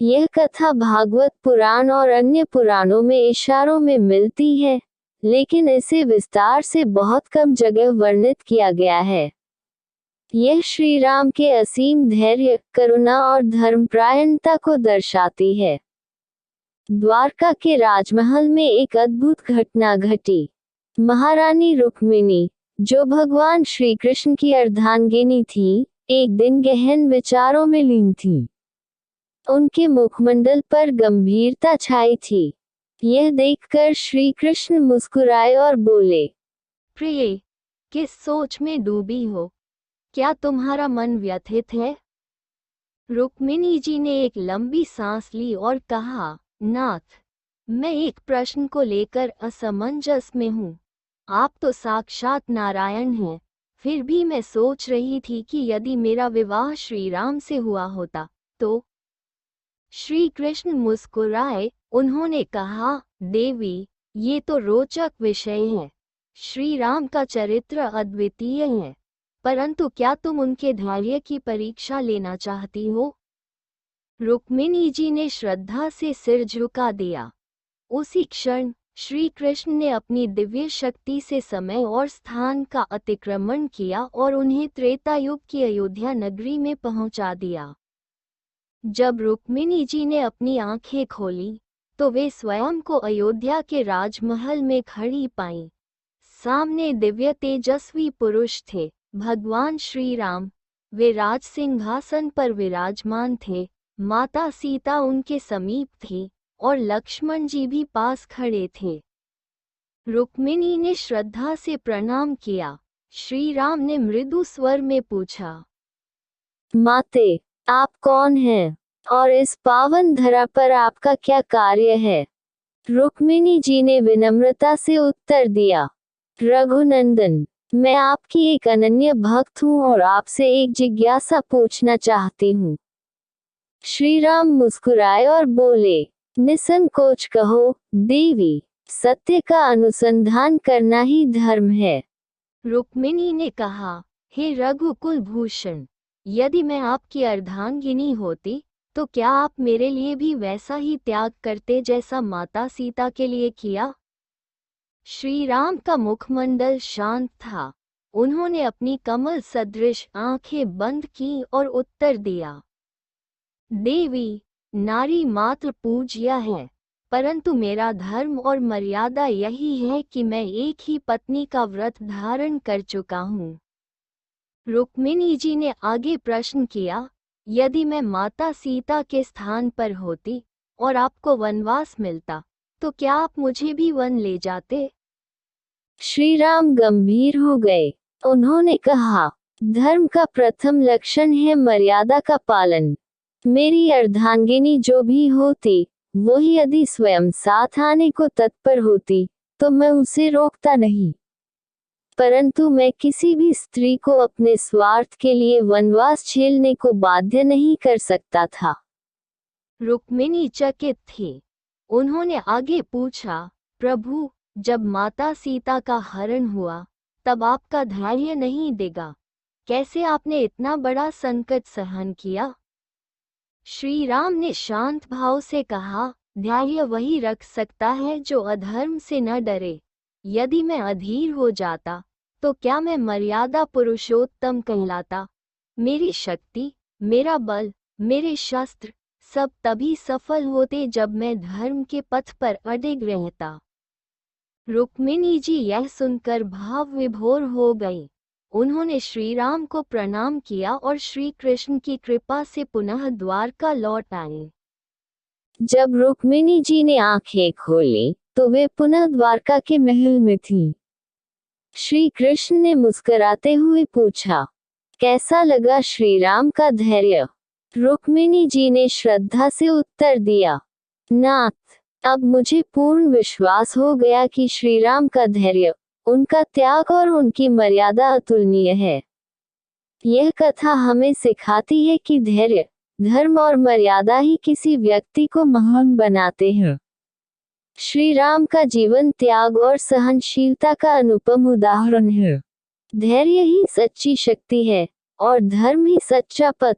यह कथा भागवत पुराण और अन्य पुराणों में इशारों में मिलती है, लेकिन इसे विस्तार से बहुत कम जगह वर्णित किया गया है। यह श्री राम के असीम धैर्य, करुणा और धर्मपरायणता को दर्शाती है। द्वारका के राजमहल में एक अद्भुत घटना घटी। महारानी रुक्मिणी, जो भगवान श्री कृष्ण की अर्धांगिनी थी, एक दिन गहन विचारों में लीन थी। उनके मुखमंडल पर गंभीरता छाई थी। यह देखकर श्री कृष्ण मुस्कुराए और बोले, प्रिय, किस सोच में डूबी हो? क्या तुम्हारा मन व्यथित है? रुक्मिणी जी ने एक लंबी सांस ली और कहा, नाथ, मैं एक प्रश्न को लेकर असमंजस में हूँ। आप तो साक्षात नारायण हैं, फिर भी मैं सोच रही थी कि यदि मेरा विवाह श्री राम से हुआ होता तो। श्री कृष्ण मुस्कुराए। उन्होंने कहा, देवी, ये तो रोचक विषय है। श्री राम का चरित्र अद्वितीय है, परंतु क्या तुम उनके धैर्य की परीक्षा लेना चाहती हो? रुक्मिणी जी ने श्रद्धा से सिर झुका दिया। उसी क्षण श्री कृष्ण ने अपनी दिव्य शक्ति से समय और स्थान का अतिक्रमण किया और उन्हें त्रेता युग की अयोध्या नगरी में पहुंचा दिया। जब रुक्मिणी जी ने अपनी आंखें खोली तो वे स्वयं को अयोध्या के राजमहल में खड़ी पाईं। सामने दिव्य तेजस्वी पुरुष थे, भगवान श्री राम। वे राज सिंहासन पर विराजमान थे। माता सीता उनके समीप थी और लक्ष्मण जी भी पास खड़े थे। रुक्मिणी ने श्रद्धा से प्रणाम किया। श्री राम ने मृदु स्वर में पूछा, माते, आप कौन हैं और इस पावन धरा पर आपका क्या कार्य है? रुक्मिणी जी ने विनम्रता से उत्तर दिया, रघुनंदन, मैं आपकी एक अनन्य भक्त हूँ और आपसे एक जिज्ञासा पूछना चाहती हूँ। श्री राम मुस्कुराए और बोले, निसंकोच कहो देवी, सत्य का अनुसंधान करना ही धर्म है। रुक्मिणी ने कहा, हे रघुकुल भूषण, यदि मैं आपकी अर्धांगिनी होती तो क्या आप मेरे लिए भी वैसा ही त्याग करते जैसा माता सीता के लिए किया? श्री राम का मुखमंडल शांत था। उन्होंने अपनी कमल सदृश आंखें बंद की और उत्तर दिया, देवी, नारी मात्र पूज्य है, परंतु मेरा धर्म और मर्यादा यही है कि मैं एक ही पत्नी का व्रत धारण कर चुका हूँ। रुक्मिणी जी ने आगे प्रश्न किया, यदि मैं माता सीता के स्थान पर होती और आपको वनवास मिलता तो क्या आप मुझे भी वन ले जाते? श्री राम गंभीर हो गए। उन्होंने कहा, धर्म का प्रथम लक्षण है मर्यादा का पालन। मेरी अर्धांगिनी जो भी होती, वही यदि स्वयं साथ आने को तत्पर होती तो मैं उसे रोकता नहीं, परंतु मैं किसी भी स्त्री को अपने स्वार्थ के लिए वनवास झेलने को बाध्य नहीं कर सकता था। रुक्मिणी चकित थी। उन्होंने आगे पूछा, प्रभु, जब माता सीता का हरण हुआ तब आपका धैर्य नहीं देगा। कैसे आपने इतना बड़ा संकट सहन किया? श्री राम ने शांत भाव से कहा, धैर्य वही रख सकता है जो अधर्म से न डरे। यदि मैं अधीर हो जाता तो क्या मैं मर्यादा पुरुषोत्तम कहलाता? मेरी शक्ति, मेरा बल, मेरे शस्त्र सब तभी सफल होते जब मैं धर्म के पथ पर अडिग रहता। रुक्मिणी जी यह सुनकर भाव विभोर हो गई। उन्होंने श्री राम को प्रणाम किया और श्री कृष्ण की कृपा से पुनः द्वारका लौट आए। जब रुक्मिणी जी ने आंखें खोली तो वे पुनः द्वारका के महल में थीं। श्री कृष्ण ने मुस्कुराते हुए पूछा, कैसा लगा श्री राम का धैर्य? रुक्मिणी जी ने श्रद्धा से उत्तर दिया, नाथ, अब मुझे पूर्ण विश्वास हो गया कि श्री राम का धैर्य, उनका त्याग और उनकी मर्यादा अतुलनीय है। यह कथा हमें सिखाती है कि धैर्य, धर्म और मर्यादा ही किसी व्यक्ति को महान बनाते हैं। श्री राम का जीवन त्याग और सहनशीलता का अनुपम उदाहरण है। धैर्य ही सच्ची शक्ति है और धर्म ही सच्चा पथ।